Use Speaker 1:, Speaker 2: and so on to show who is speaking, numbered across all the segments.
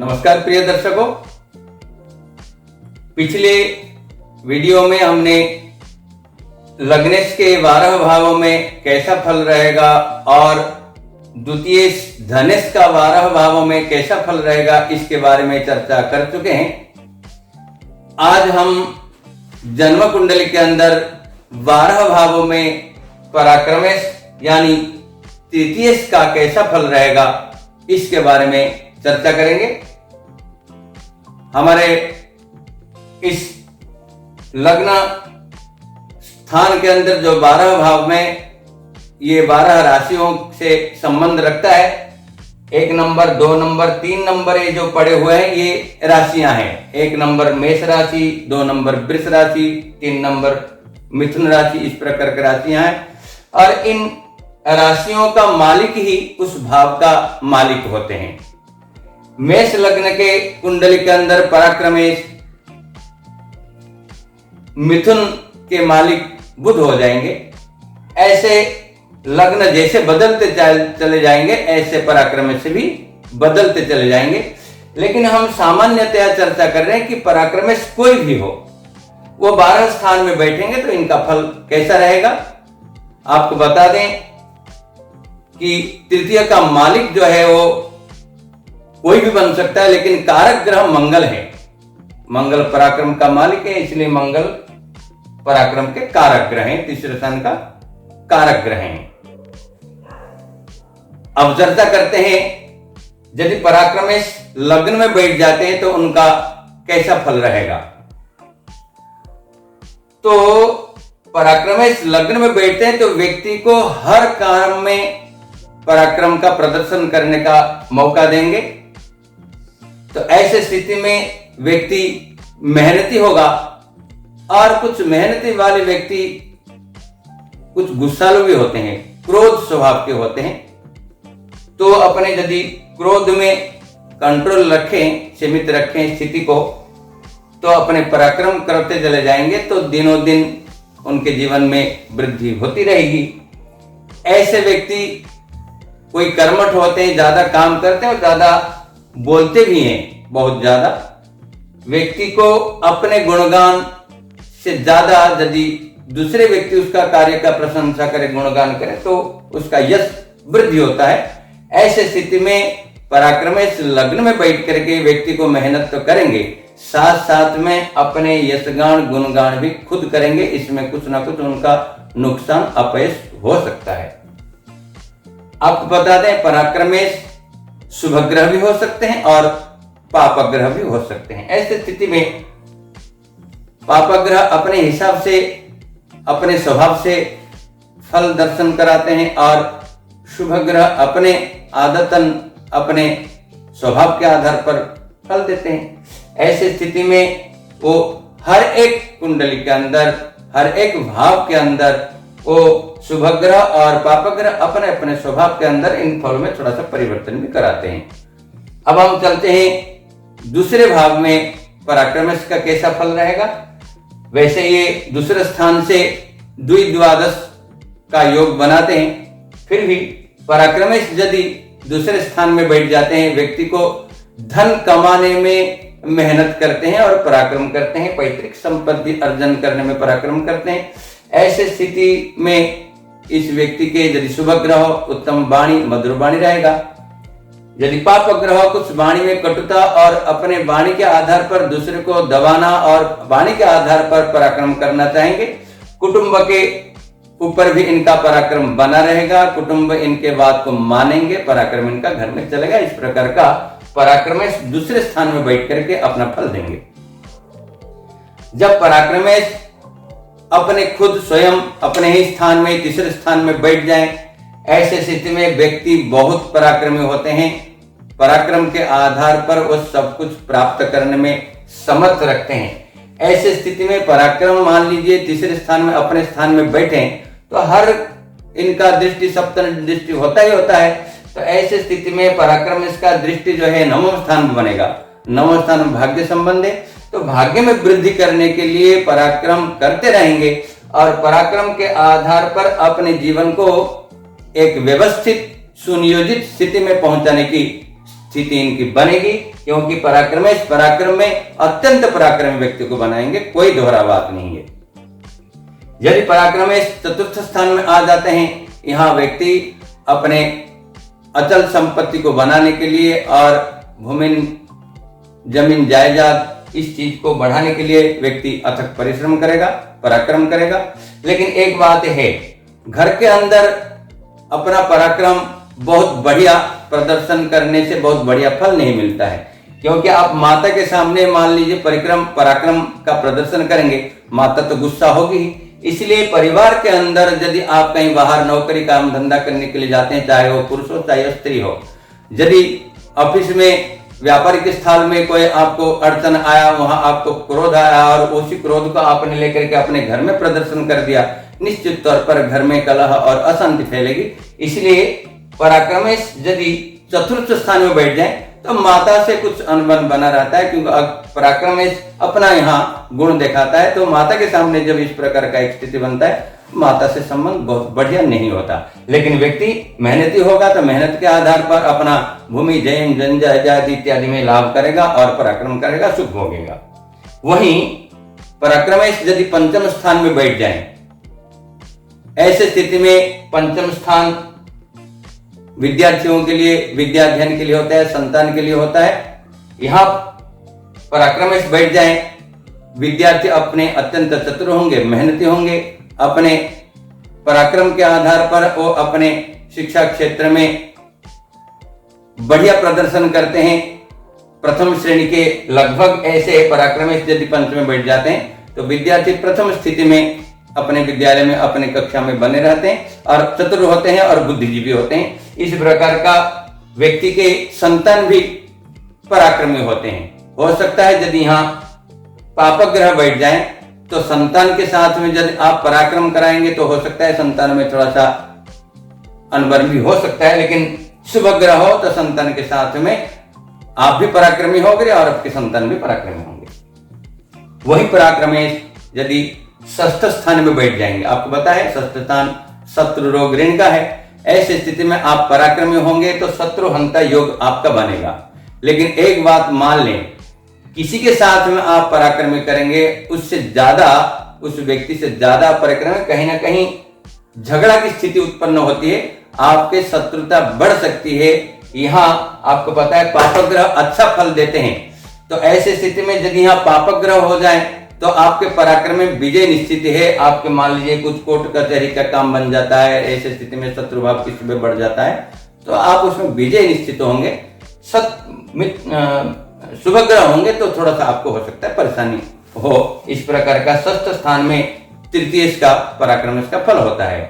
Speaker 1: नमस्कार प्रिय दर्शकों, पिछले वीडियो में हमने लग्नेश के 12 भावों में कैसा फल रहेगा और द्वितीय धनेश का 12 भावों में कैसा फल रहेगा इसके बारे में चर्चा कर चुके हैं। आज हम जन्म कुंडली के अंदर 12 भावों में पराक्रमेश यानी तृतीय का कैसा फल रहेगा इसके बारे में चर्चा करेंगे। हमारे इस लग्न स्थान के अंदर जो 12 भाव में ये 12 राशियों से संबंध रखता है। 1 नंबर, 2 नंबर, 3 नंबर ये जो पड़े हुए हैं ये राशियां हैं। 1 नंबर मेष राशि, 2 नंबर वृष राशि, 3 नंबर मिथुन राशि, इस प्रकार की राशियां हैं और इन राशियों का मालिक ही उस भाव का मालिक होते हैं। मेष लग्न के कुंडली के अंदर पराक्रमेश मिथुन के मालिक बुध हो जाएंगे। ऐसे लग्न जैसे बदलते चले जाएंगे ऐसे पराक्रमेश से भी बदलते चले जाएंगे। लेकिन हम सामान्यतया चर्चा कर रहे हैं कि पराक्रमेश कोई भी हो वो 12 स्थान में बैठेंगे तो इनका फल कैसा रहेगा। आपको बता दें कि तृतीय का मालिक जो है वो कोई भी बन सकता है, लेकिन कारक ग्रह मंगल है। मंगल पराक्रम का मालिक है, इसलिए मंगल पराक्रम के कारक ग्रह हैं, तीसरे स्थान का कारक ग्रह हैं। अब चर्चा करते हैं यदि पराक्रमेश लग्न में बैठ जाते हैं तो उनका कैसा फल रहेगा। तो पराक्रमेश लग्न में बैठते हैं तो व्यक्ति को हर काम में पराक्रम का प्रदर्शन करने का मौका देंगे। तो ऐसे स्थिति में व्यक्ति मेहनती होगा और कुछ मेहनती वाले व्यक्ति कुछ गुस्सालु भी होते हैं, क्रोध स्वभाव के होते हैं। तो अपने यदि क्रोध में कंट्रोल रखें, सीमित रखें स्थिति को, तो अपने पराक्रम करते चले जाएंगे तो दिनों दिन उनके जीवन में वृद्धि होती रहेगी। ऐसे व्यक्ति कोई कर्मठ होते हैं, ज्यादा काम करते हैं और ज्यादा बोलते भी हैं, बहुत ज्यादा। व्यक्ति को अपने गुणगान से ज्यादा यदि दूसरे व्यक्ति उसका कार्य का प्रशंसा करे, गुणगान करे तो उसका यश वृद्धि होता है। ऐसे स्थिति में पराक्रमेश लग्न में बैठ करके व्यक्ति को मेहनत तो करेंगे, साथ साथ में अपने यशगान गुणगान भी खुद करेंगे। इसमें कुछ ना कुछ उनका नुकसान अपयश हो सकता है। आपको बता दें पराक्रमेश शुभ ग्रह भी हो सकते हैं और पाप ग्रह भी हो सकते हैं। ऐसी स्थिति में पाप ग्रह अपने हिसाब से, अपने स्वभाव से फल दर्शन कराते हैं और शुभ ग्रह अपने आदतन, अपने स्वभाव के आधार पर फल देते हैं। ऐसी स्थिति में वो हर एक कुंडली के अंदर, हर एक भाव के अंदर वो शुभ ग्रह और पाप ग्रह अपने अपने स्वभाव के अंदर इन फलों में थोड़ा सा परिवर्तन भी कराते हैं। अब हम चलते हैं दूसरे भाव में पराक्रमेश का कैसा फल रहेगा। वैसे ये दूसरे स्थान से द्विद्वादश का योग बनाते हैं, फिर भी पराक्रमेश यदि दूसरे स्थान में बैठ जाते हैं, व्यक्ति को धन कमाने में मेहनत करते हैं और पराक्रम करते हैं, पैतृक संपत्ति अर्जन करने में पराक्रम करते हैं। ऐसे स्थिति में इस व्यक्ति के यदि शुभ ग्रह उत्तम वाणी, मधुर वाणी रहेगा। यदि पाप ग्रह कुछ वाणी में कटुता और अपने वाणी के आधार पर दूसरे को दबाना और वाणी के आधार पर पराक्रम करना चाहेंगे, कुटुंब के ऊपर भी इनका पराक्रम बना रहेगा। कुटुंब इनके बात को मानेंगे, पराक्रम इनका घर में चलेगा। इस प्रकार का पराक्रमेश दूसरे स्थान में बैठ करके अपना फल देंगे। जब पराक्रमेश अपने खुद स्वयं अपने ही स्थान में, तीसरे स्थान में बैठ जाएं, ऐसे स्थिति में व्यक्ति बहुत पराक्रमी होते हैं। पराक्रम के आधार पर वो सब कुछ प्राप्त करने में समर्थ रखते हैं। ऐसे स्थिति में पराक्रम मान लीजिए तीसरे स्थान में, अपने स्थान में बैठे तो हर इनका दृष्टि सप्तम दृष्टि होता ही होता है। तो ऐसे स्थिति में पराक्रम इसका दृष्टि जो है 9वें स्थान में बनेगा। 9वां स्थान भाग्य संबंध है, तो भाग्य में वृद्धि करने के लिए पराक्रम करते रहेंगे और पराक्रम के आधार पर अपने जीवन को एक व्यवस्थित सुनियोजित स्थिति में पहुंचाने की स्थिति इनकी बनेगी। क्योंकि पराक्रम में अत्यंत पराक्रमी व्यक्ति को बनाएंगे, कोई दोहरा बात नहीं है। यदि पराक्रमेश चतुर्थ स्थान में आ जाते हैं, यहाँ व्यक्ति अपने अचल संपत्ति को बनाने के लिए और भूमि जमीन जायदाद इस चीज को बढ़ाने के लिए व्यक्ति अथक परिश्रम करेगा, पराक्रम करेगा। लेकिन एक बात है, घर के अंदर अपना पराक्रम बहुत बढ़िया प्रदर्शन करने से बहुत बढ़िया फल नहीं मिलता है, क्योंकि आप माता के सामने मान लीजिए पराक्रम का प्रदर्शन करेंगे, माता तो गुस्सा होगी ही। इसलिए परिवार के अंदर यदि आप कहीं बाहर नौकरी काम धंधा करने के लिए जाते हैं, चाहे वो पुरुष हो चाहे स्त्री हो, यदि ऑफिस में व्यापारिक स्थल में कोई आपको अड़चन आया, वहां आपको क्रोध आया और उसी क्रोध को आपने लेकर के अपने घर में प्रदर्शन कर दिया, निश्चित तौर पर घर में कलह और अशांति फैलेगी। इसलिए पराक्रमेश यदि चतुर्थ स्थान में बैठ जाए तो माता से कुछ अनबन बना रहता है, क्योंकि पराक्रमेश अपना यहाँ गुण दिखाता है। तो माता के सामने जब इस प्रकार का एक स्थिति बनता है, माता से संबंध बहुत बढ़िया नहीं होता। लेकिन व्यक्ति मेहनती होगा तो मेहनत के आधार पर अपना भूमि जैन जनजाति इत्यादि में लाभ करेगा और पराक्रम करेगा, सुख भोगेगा। वहीं पराक्रमेश यदि पंचम स्थान में बैठ जाए, ऐसे स्थिति में पंचम स्थान विद्यार्थियों के लिए विद्या अध्ययन के लिए होता है, संतान के लिए होता है। यहाँ पराक्रमेश बैठ जाए, विद्यार्थी अपने अत्यंत चतुर होंगे, मेहनती होंगे, अपने पराक्रम के आधार पर वो अपने शिक्षा क्षेत्र में बढ़िया प्रदर्शन करते हैं। प्रथम श्रेणी के लगभग ऐसे पराक्रमेश यदि पंच में बैठ जाते हैं तो विद्यार्थी प्रथम स्थिति में अपने विद्यालय में अपने कक्षा में बने रहते हैं और चतुर होते हैं और बुद्धिजीवी होते हैं। इस प्रकार का व्यक्ति के संतान भी पराक्रमी होते हैं। हो सकता है यदि यहाँ पापक ग्रह बैठ जाए तो संतान के साथ में यदि आप पराक्रम कराएंगे तो हो सकता है संतान में थोड़ा सा अनबन भी हो सकता है, लेकिन शुभ ग्रह हो तो संतान के साथ में आप भी पराक्रमी होंगे और आपके संतान भी पराक्रमी होंगे। वही पराक्रमेश यदि षष्ठ स्थान में बैठ जाएंगे, आपको पता है षष्ठ स्थान शत्रु रोग ऋण का है, ऐसी स्थिति में आप पराक्रमी होंगे तो शत्रु हंता योग आपका बनेगा। लेकिन एक बात मान लें, किसी के साथ में आप पराक्रमी करेंगे, उससे ज्यादा उस व्यक्ति से ज्यादा पराक्रमी कहीं ना कहीं झगड़ा की स्थिति उत्पन्न होती है, आपके शत्रुता बढ़ सकती है। यहाँ आपको पता है पापक ग्रह अच्छा फल देते हैं, तो ऐसी स्थिति में यदि यहाँ पापक ग्रह हो जाए तो आपके पराक्रम में विजय निश्चित है। आपके मान लीजिए कुछ कोर्ट कचहरी का काम बन जाता है, ऐसी स्थिति में शत्रु भाव किसी में बढ़ जाता है तो आप उसमें विजय निश्चित होंगे। शुभ ग्रह होंगे तो थोड़ा सा आपको हो सकता है परेशानी हो। इस प्रकार का षष्ठ स्थान में तृतीय का पराक्रम का फल होता है।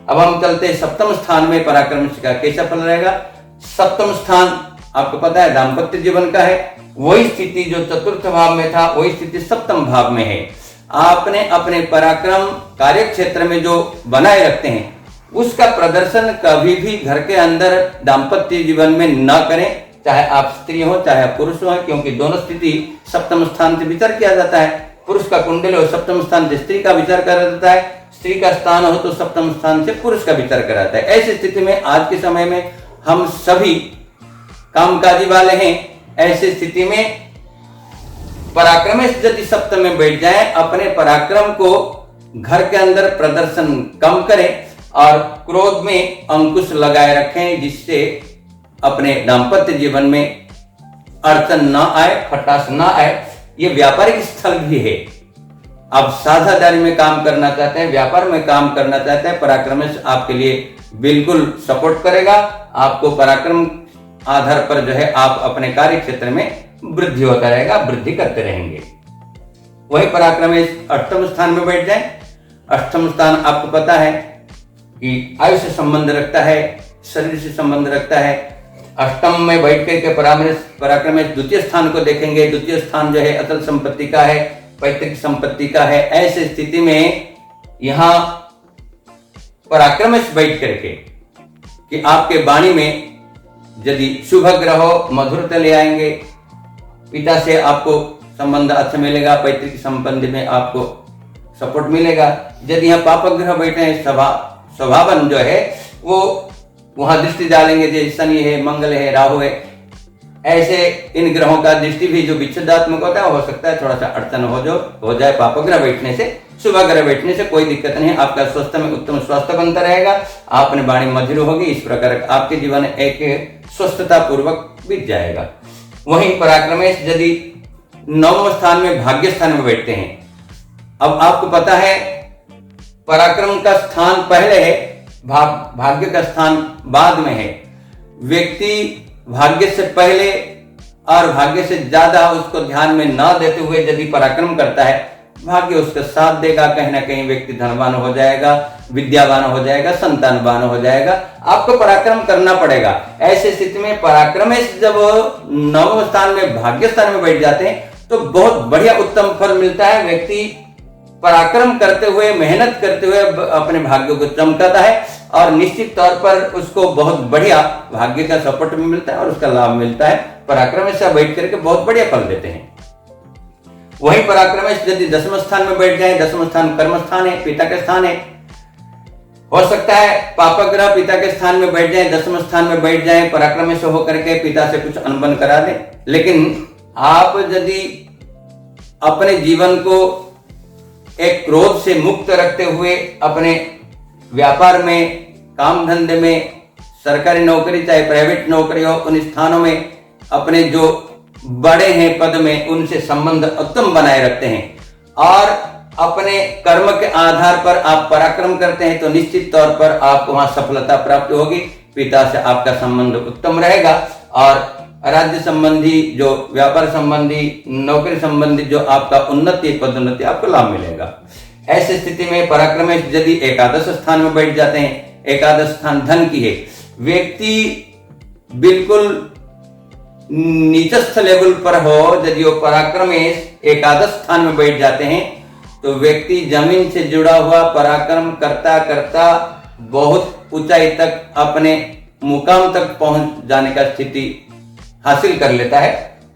Speaker 1: अब हम चलते हैं सप्तम स्थान में पराक्रम का कैसा फल रहेगा। सप्तम स्थान आपको पता है दाम्पत्य जीवन का है, वही स्थिति जो चतुर्थ भाव में था वही स्थिति सप्तम भाव में है। आपने अपने पराक्रम कार्य क्षेत्र में जो बनाए रखते हैं उसका प्रदर्शन कभी भी घर के अंदर दाम्पत्य जीवन में न करें, चाहे आप स्त्री हो चाहे आप पुरुष हो, क्योंकि दोनों स्थिति सप्तम स्थान से विचार किया जाता है। पुरुष का कुंडल हो सप्तम स्थान से स्त्री का विचार करा जाता है, स्त्री का स्थान हो तो सप्तम स्थान से पुरुष का विचार करा जाता है। ऐसी स्थिति में आज के समय में हम सभी कामकाजी वाले हैं, ऐसी स्थिति में पराक्रमेश यदि सप्तम में बैठ जाए, अपने पराक्रम को घर के अंदर प्रदर्शन कम करें और क्रोध में अंकुश लगाए रखें, जिससे अपने दाम्पत्य जीवन में अड़चन न आए, खटास न आए। ये व्यापारिक स्थल भी है, आप साझेदारी में काम करना चाहते हैं, व्यापार में काम करना चाहते हैं, पराक्रमेश आपके लिए बिल्कुल सपोर्ट करेगा। आपको पराक्रम आधार पर जो है आप अपने कार्य क्षेत्र में वृद्धि होता रहेगा, वृद्धि करते रहेंगे। वही पराक्रमेश अष्टम स्थान में बैठ जाए। अष्टम स्थान आपको पता है कि आयु से संबंध रखता है, शरीर से संबंध रखता है। अष्टम में बैठ करके पराक्रमेश द्वितीय स्थान को देखेंगे। द्वितीय स्थान जो है अचल संपत्ति का है, पैतृक संपत्ति का है। ऐसे स्थिति में यहाँ पराक्रमेश बैठ करके कि आपके वाणी में यदि शुभ ग्रह हो मधुरता ले आएंगे, पिता से आपको संबंध अच्छा मिलेगा, पैतृक संबंध में आपको सपोर्ट मिलेगा। यदि यहाँ पापक ग्रह बैठे हैं, स्वभावन जो है वो वहां दृष्टि डालेंगे, जैसे शनि है, मंगल है, राहु है। ऐसे इन ग्रहों का दृष्टि भी जो विच्छेदात्मक होता है, हो सकता है थोड़ा सा अड़चन हो जाए पापग्रह बैठने से। शुभ ग्रह बैठने से कोई दिक्कत नहीं, आपका स्वास्थ्य में उत्तम स्वास्थ्य बनता रहेगा, आपने वाणी मधुर होगी, इस प्रकार आपके जीवन एक स्वस्थता पूर्वक बीत जाएगा। वहीं पराक्रमेश यदि 9वें स्थान में भाग्य स्थान में बैठते हैं, अब आपको पता है पराक्रम का स्थान पहले है, भाग्य का स्थान बाद में है। व्यक्ति भाग्य से पहले और भाग्य से ज्यादा उसको ध्यान में ना देते हुए यदि पराक्रम करता है, भाग्य उसका साथ देगा, कहीं ना कहीं व्यक्ति धनवान हो जाएगा, विद्यावान हो जाएगा, संतानवान हो जाएगा। आपको पराक्रम करना पड़ेगा। ऐसी स्थिति में पराक्रमेश जब 9वें स्थान में भाग्य स्थान में बैठ जाते हैं तो बहुत बढ़िया उत्तम फल मिलता है। व्यक्ति पराक्रम करते हुए, मेहनत करते हुए अपने भाग्य को चमकाता है और निश्चित तौर पर उसको बहुत बढ़िया भाग्य का सपोर्ट भी मिलता है और उसका लाभ मिलता है। पराक्रमेश से बैठ करके बहुत बढ़िया फल देते हैं। वही पराक्रमेश यदि 10वें स्थान में बैठ जाए, 10वां स्थान कर्म स्थान है, पिता के स्थान है, हो सकता है पापग्रह पिता के स्थान में बैठ जाए, 10वें स्थान में बैठ जाए, पराक्रमेश होकर के पिता से कुछ अनबन करा दे। लेकिन आप यदि अपने जीवन को एक क्रोध से मुक्त रखते हुए अपने व्यापार में, काम धंधे में, सरकारी नौकरी चाहे प्राइवेट नौकरी हो, उन स्थानों में अपने जो बड़े हैं पद में उनसे संबंध उत्तम बनाए रखते हैं और अपने कर्म के आधार पर आप पराक्रम करते हैं तो निश्चित तौर पर आपको वहां सफलता प्राप्त होगी। पिता से आपका संबंध उत्तम रहेगा और राज्य संबंधी, जो व्यापार संबंधी, नौकरी संबंधी जो आपका उन्नति, पदोन्नति आपको लाभ मिलेगा। ऐसी स्थिति में पराक्रमेश यदि एकादश स्थान में बैठ जाते हैं, एकादश स्थान धन की है, व्यक्ति बिल्कुल नीचस्थ लेवल पर हो, यदि वो पराक्रमेश एकादश स्थान में बैठ जाते हैं तो व्यक्ति जमीन से जुड़ा हुआ पराक्रम करता करता बहुत ऊंचाई तक, अपने मुकाम तक पहुंच जाने का स्थिति हासिल कर लेता है।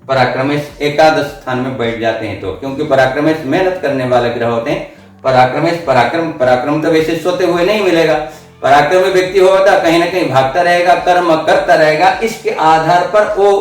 Speaker 1: पराक्रमेश एकादश स्थान में बैठ जाते हैं तो, क्योंकि पराक्रमेश मेहनत करने वाले ग्रह होते हैं। पराक्रमेश पराक्रम तो वैसे सोते हुए नहीं मिलेगा। पराक्रमी व्यक्ति होगा कहीं ना कहीं भागता रहेगा, कर्म करता रहेगा, इसके आधार पर वो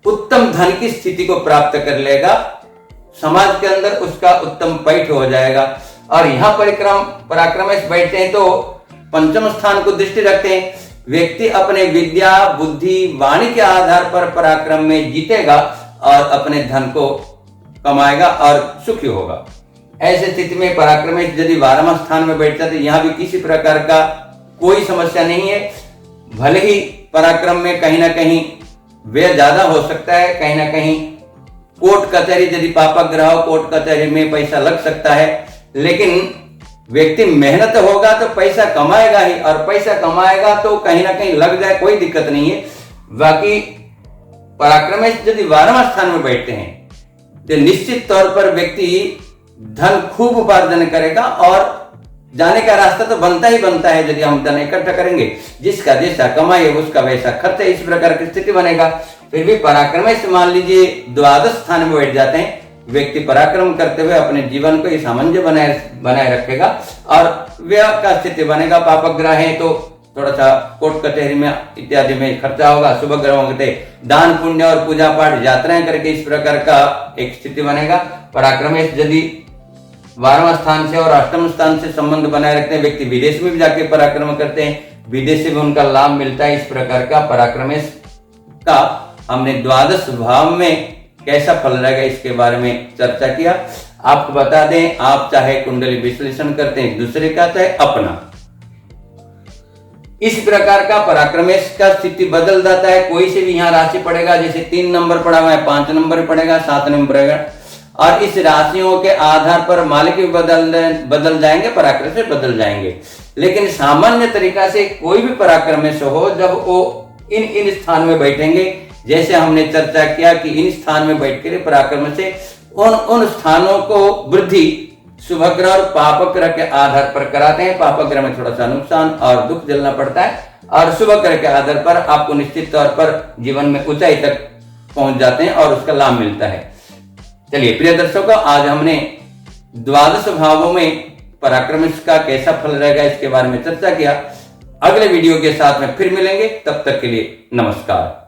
Speaker 1: उत्तम धन की स्थिति को प्राप्त कर लेगा, समाज के अंदर उसका उत्तम पैठ हो जाएगा। और यहाँ पराक्रमेश बैठते हैं तो पंचम स्थान को दृष्टि रखते हैं। व्यक्ति अपने विद्या, बुद्धि, वाणी के आधार पर पराक्रम में जीतेगा और अपने धन को कमाएगा और सुखी होगा। ऐसी स्थिति में पराक्रमेश यदि 12वां स्थान में बैठता है तो यहाँ भी किसी प्रकार का कोई समस्या नहीं है। भले ही पराक्रम में कहीं ना कहीं व्यय ज्यादा हो सकता है, कहीं ना कहीं कोर्ट कचहरी, यदि पापग्रह हो, कोर्ट कचहरी में पैसा लग सकता है, लेकिन व्यक्ति मेहनत होगा तो पैसा कमाएगा ही, और पैसा कमाएगा तो कहीं ना कहीं लग जाए कोई दिक्कत नहीं है। बाकी पराक्रमेश यदि 12वां स्थान में बैठते हैं तो निश्चित तौर पर व्यक्ति धन खूब उपार्जन करेगा और जाने का रास्ता तो बनता ही बनता है। यदि हम धन इकट्ठा करेंगे, जिसका जैसा कमाई उसका वैसा खर्च है, इस प्रकार की स्थिति बनेगा। फिर भी पराक्रमेश मान लीजिए 12वें स्थान में बैठ जाते हैं, व्यक्ति पराक्रम करते हुए अपने जीवन को सामंजस्य बनाए रखेगा और व्यय का स्थिति बनेगा। पापग्रह है तो थोड़ा सा कोर्ट कचहरी में इत्यादि में खर्चा होगा। शुभ ग्रहों के दान पुण्य और पूजा पाठ, यात्राएं करके इस प्रकार का एक स्थिति बनेगा। पराक्रमेश यदि 12वां स्थान से और 8वें स्थान से संबंध बनाए रखते हैं, व्यक्ति विदेश में भी जाके पराक्रम करते हैं, विदेश से भी उनका लाभ मिलता है। इस प्रकार का पराक्रमेश का हमने द्वादश भाव में कैसा फल रहेगा इसके बारे में चर्चा किया। आपको बता दें, आप चाहे कुंडली विश्लेषण करते हैं दूसरे का चाहे अपना, इस प्रकार का पराक्रमेश का स्थिति बदल जाता है। कोई से भी यहाँ राशि पड़ेगा, जैसे 3 नंबर पड़ा हुआ है, 5 नंबर पड़ेगा, 7 नंबर पड़ेगा, और इस राशियों के आधार पर मालिक भी बदल जाएंगे, पराक्रम से बदल जाएंगे। लेकिन सामान्य तरीका से कोई भी पराक्रमेश हो, जब वो इन स्थान में बैठेंगे, जैसे हमने चर्चा किया कि इन स्थान में बैठ कर पराक्रम से उन स्थानों को वृद्धि शुभ ग्रह और पाप ग्रह के आधार पर कराते हैं। पाप ग्रह में थोड़ा सा नुकसान और दुख झेलना पड़ता है, और शुभ ग्रह के आधार पर आपको निश्चित तौर पर जीवन में ऊंचाई तक पहुंच जाते हैं और उसका लाभ मिलता है। चलिए प्रिय दर्शकों, आज हमने द्वादश भावों में पराक्रमेश का कैसा फल रहेगा इसके बारे में चर्चा किया। अगले वीडियो के साथ में फिर मिलेंगे, तब तक के लिए नमस्कार।